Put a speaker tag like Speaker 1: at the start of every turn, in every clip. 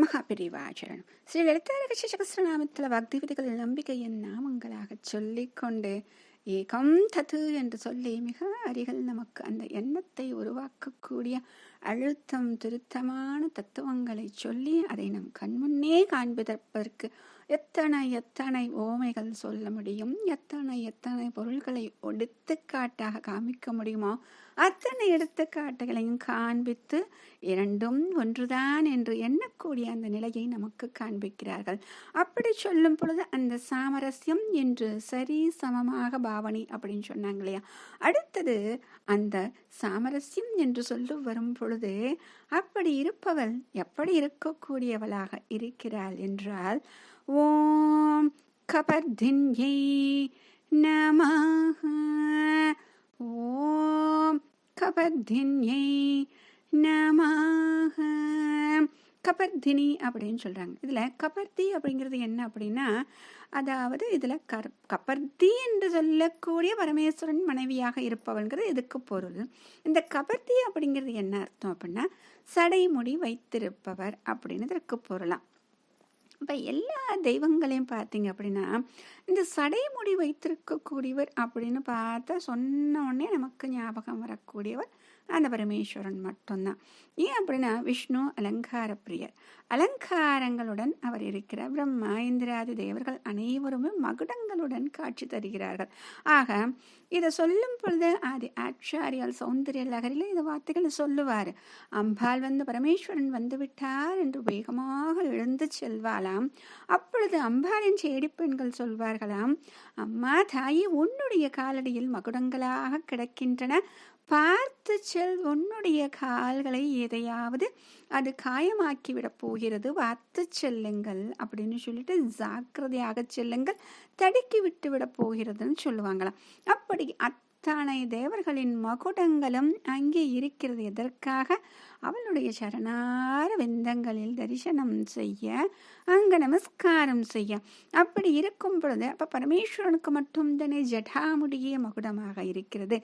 Speaker 1: மகாபிரிவாச்சரணம். ஸ்ரீ லலிதாரகசகஸ்ரநாமத்தில் பக்தி விதிகளில் நம்பிக்கையின் நாமங்களாகச் சொல்லிக்கொண்டு ஏகம் தத்து என்று சொல்லி மிக அருகில் நமக்கு அந்த எண்ணத்தை உருவாக்கக்கூடிய அழுத்தம் திருத்தமான தத்துவங்களை சொல்லி அதை நம் கண்முன்னே காண்பிதற்கு எத்தனை எத்தனை ஓமைகள் சொல்ல முடியும், எத்தனை எத்தனை பொருள்களை எடுத்துக்காட்டாக காமிக்க முடியுமோ அத்தனை எடுத்துக்காட்டுகளையும் காண்பித்து இரண்டும் ஒன்றுதான் என்று எண்ணக்கூடிய அந்த நிலையை நமக்கு காண்பிக்கிறார்கள். அப்படி சொல்லும் பொழுது அந்த சாமரஸ்யம் என்று சரி சமமாக பாவனை அப்படின்னு சொன்னாங்க இல்லையா. அடுத்தது அந்த சாமரஸ்யம் என்று சொல்லி வரும் பொழுது அப்படி இருப்பவள் எப்படி இருக்கக்கூடியவளாக இருக்கிறாள் என்றால், ஓம் கபர்தின்யை நமஹ, ஓம் கபர்தின்யை நமஹ. கபர்தினி அப்படின்னு சொல்றாங்க. இதுல கபர்தி அப்படிங்கிறது என்ன அப்படின்னா, அதாவது இதுல கபர்தி என்று சொல்லக்கூடிய பரமேஸ்வரன் மனைவியாக இருப்பவள்ங்கிறது இதுக்கு பொருள். இந்த கபர்தி அப்படிங்கிறது என்ன அர்த்தம் அப்படின்னா, சடைமுடி வைத்திருப்பவர் அப்படின்னு இதற்கு பொருளாம். இப்போ எல்லா தெய்வங்களையும் பார்த்தீங்க அப்படின்னா இந்த சடைமுடி வைத்திருக்கக்கூடியவர் அப்படின்னு பார்த்தா சொன்ன உடனே நமக்கு ஞாபகம் வரக்கூடியவர் அந்த பரமேஸ்வரன் மட்டும்தான். ஏன் அப்படின்னா விஷ்ணு அலங்கார பிரியர், அலங்காரங்களுடன் அவர் இருக்கிறார். பிரம்மா இந்திராதி தேவர்கள் அனைவருமே மகுடங்களுடன் காட்சி தருகிறார்கள். ஆக இதை சொல்லும் பொழுது அது ஆச்சாரியால் சௌந்தரிய லகரில் இந்த வார்த்தைகளை சொல்லுவார். அம்பாள் பரமேஸ்வரன் வந்து விட்டார் என்று வேகமாக எழுந்து செல்வாளாம். அப்பொழுது அம்பாளின் சேடி பெண்கள் சொல்வார்களாம், அம்மா தாயி உன்னுடைய காலடியில் மகுடங்களாக கிடக்கின்றன, பார்த்து செல், உன்னுடைய கால்களை எதையாவது அது காயமாக்கிவிடப் போகிறது, பார்த்து செல்லுங்கள் அப்படின்னு சொல்லிட்டு ஜாக்கிரதையாக செல்லுங்கள், தடுக்கி விட்டு விட போகிறதுன்னு சொல்லுவாங்களாம். அப்படி அத்தனை தேவர்களின் மகுடங்களும் அங்கே இருக்கிறது. எதற்காக? அவளுடைய சரணார விந்தங்களில் தரிசனம் செய்ய, அங்க நமஸ்காரம் செய்ய. அப்படி இருக்கும் பொழுது அப்ப பரமேஸ்வரனுக்கு மட்டும் தானே ஜடாமுடியே மகுடமாக இருக்கிறது.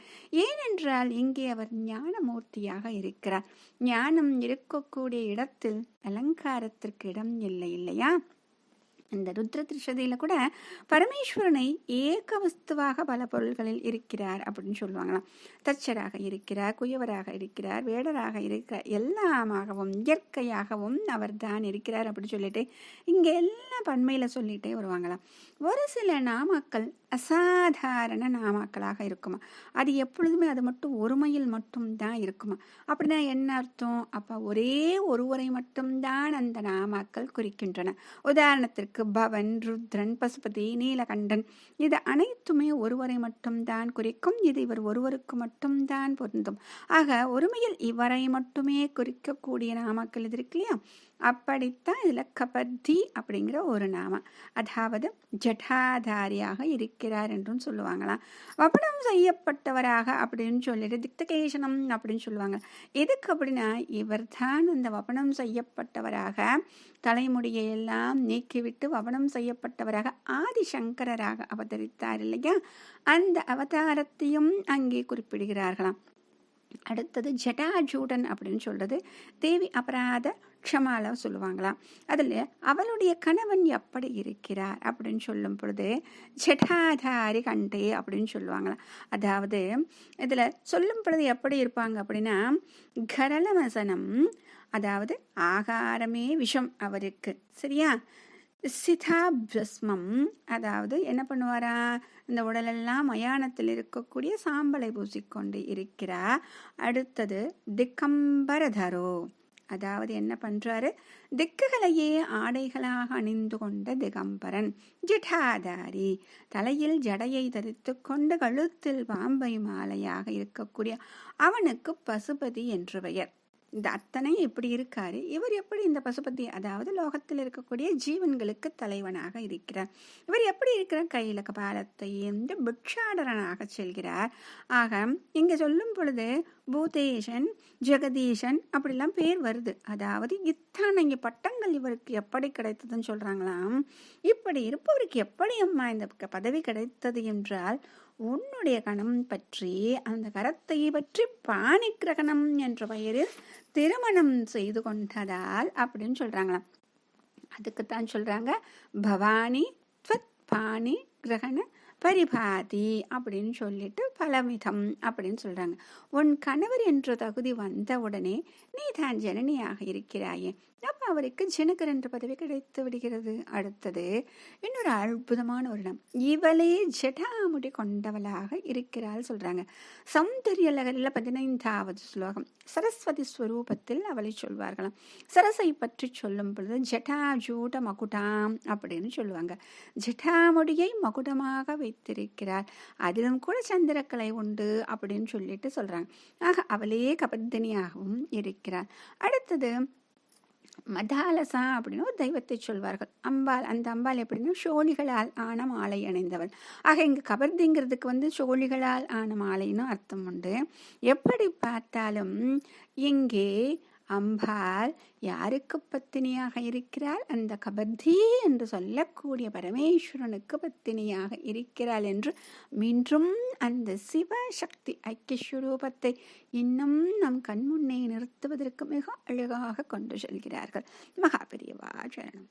Speaker 1: ஏனென்றால் இங்கே அவர் ஞானமூர்த்தியாக இருக்கிறார். ஞானம் இருக்கக்கூடிய இடத்தில் அலங்காரத்திற்கு இடம் இல்லை இல்லையா. இந்த ருத்ர திருஷதியில கூட பரமேஸ்வரனை ஏக வஸ்துவாக பல பொருள்களில் இருக்கிறார் அப்படின்னு சொல்லுவாங்களாம். தச்சராக இருக்கிறார், குயவராக இருக்கிறார், வேடராக இருக்கிறார், எல்லாமாகவும் இயற்கையாகவும் அவர் தான் இருக்கிறார் அப்படின்னு சொல்லிட்டு இங்க எல்லாம் பன்மையில சொல்லிட்டே வருவாங்களாம். ஒரு சில நாமாக்கள் அசாதாரண நாமாக்களாக இருக்குமா, அது எப்பொழுதுமே அது மட்டும் ஒருமையில் மட்டும் தான் இருக்குமா. அப்படின்னா என்ன அர்த்தம்? அப்ப ஒரே ஒருவரை மட்டும்தான் அந்த நாமாக்கள் குறிக்கின்றன. உதாரணத்திற்கு பவன், ருத்ரன், பசுபதி, நீலகண்டன், இது அனைத்துமே ஒருவரை மட்டும்தான் குறிக்கும். இது இவர் ஒருவருக்கு மட்டும்தான் பொருந்தும். ஆக ஒருமையில் இவரை மட்டுமே குறிக்கக்கூடிய நாமாக்கள் இது இருக்கு இல்லையா. அப்படித்தான் இதுல கபர்தி அப்படிங்கிற ஒரு நாம, அதாவது ஜடாதாரியாக இருக்கிறார் என்றும் சொல்லுவாங்களாம். வபனம் செய்யப்பட்டவராக அப்படின்னு சொல்லிட்டு திக்தகேசனம் அப்படின்னு சொல்லுவாங்க. எதுக்கு அப்படின்னா இவர் தான் அந்த வபனம் செய்யப்பட்டவராக தலைமுடியை எல்லாம் நீக்கிவிட்டு வபனம் செய்யப்பட்டவராக ஆதிசங்கரராக அவதரித்தார் இல்லையா. அந்த அவதாரத்தையும் அங்கே குறிப்பிடுகிறார்களாம். அடுத்தது ஜடாஜூடன் அப்படின்னு சொல்றது தேவி அபராத க்ஷமால சொல்லுவாங்களாம். அதில் அவளுடைய கணவன் எப்படி இருக்கிறார் அப்படின்னு சொல்லும் பொழுது ஜடாதாரி கண்டே அப்படின்னு சொல்லுவாங்களாம். அதாவது இதில் சொல்லும் பொழுது எப்படி இருப்பாங்க அப்படின்னா கரளமசனம், அதாவது ஆகாரமே விஷம் அவருக்கு, சரியா. சிதாபிரஸ்மம், அதாவது என்ன பண்ணுவாரா, இந்த உடலெல்லாம் மயானத்தில் இருக்கக்கூடிய சாம்பலை பூசிக்கொண்டு இருக்கிறார். அடுத்தது திகம்பரதரோ, அதாவது என்ன பண்றாரு, திக்குகளையே ஆடைகளாக அணிந்து கொண்ட திகம்பரன். ஜடாதாரி, தலையில் ஜடையை தரித்து கொண்டு கழுத்தில் பாம்பை மாலையாக இருக்கக்கூடிய அவனுக்கு பசுபதி என்று பெயர். இந்த அத்தனை எப்படி இருக்காரு, இவர் எப்படி இந்த பசுபதி, அதாவது லோகத்தில் இருக்கக்கூடிய ஜீவன்களுக்கு தலைவனாக இருக்கிறார். இவர் எப்படி இருக்கிறார், கையில கபாலத்தை இந்த பிக்ஷாடரனாக செல்கிறார். ஆக இங்க சொல்லும் பொழுது பூதேசன், ஜெகதீசன் அப்படிலாம் பேர் வருது. அதாவது இத்தனை பட்டங்கள் இவருக்கு எப்படி கிடைத்ததுன்னு சொல்றாங்களாம். இப்படி இருப்பவருக்கு எப்படி அம்மா இந்த பதவி கிடைத்தது என்றால், உன்னுடைய கணம் பற்றி, அந்த கரத்தை பற்றி பாணி கிரகணம் என்ற பெயரில் திருமணம் செய்து கொண்டதால் அப்படின்னு சொல்றாங்களாம். அதுக்குத்தான் சொல்றாங்க பவானி த்வத் பாணி கிரகண பரிபாதி அப்படின்னு சொல்லிட்டு பலவிதம் அப்படின்னு சொல்றாங்க. உன் கணவர் என்ற தகுதி வந்த உடனே நீ தான் ஜனனியாக இருக்கிறாயே. அப்ப அவருக்கு ஜனகர் என்ற பதவி கிடைத்து விடுகிறது. அடுத்தது இன்னொரு அற்புதமான ஒரு இடம், இவளே ஜடாமுடி கொண்டவளாக இருக்கிறாள் சொல்றாங்க. சௌந்தர்ய லகரில் 15வது ஸ்லோகம். சரஸ்வதி ஸ்வரூபத்தில் அவளை சொல்வார்களாம். சரசை பற்றி சொல்லும் பொழுது ஜட்டாஜூட மகுடாம் அப்படின்னு சொல்லுவாங்க. ஜட்டாமுடியை மகுடமாக வைத்திருக்கிறார், அதிலும் கூட சந்திரக்கலை உண்டு அப்படின்னு சொல்லிட்டு சொல்றாங்க. ஆக அவளே கபர்தினியாகவும் இருக்கிறார். அடுத்தது மதாலசா அப்படின்னு ஒரு தெய்வத்தை சொல்வார்கள். அம்பாள், அந்த அம்பாள் எப்படின்னா சோழிகளால் ஆன மாலை அணிந்தவள். ஆக இங்கு கபர்திங்கிறதுக்கு சோழிகளால் ஆன மாலைன்னு அர்த்தம் உண்டு. எப்படி பார்த்தாலும் இங்கே அம்பாள் யாருக்கு பத்தினியாக இருக்கிறாள்? அந்த கபர்தி என்று சொல்லக்கூடிய பரமேஸ்வரனுக்கு பத்தினியாக இருக்கிறாள் என்று மீண்டும் அந்த சிவசக்தி ஐக்கியஸ்வரூபத்தை இன்னும் நம் கண்முன்னே நிறுத்துவதற்கு மிக அழகாக கொண்டு செல்கிறார்கள். மகாபெரியவா சரணம்.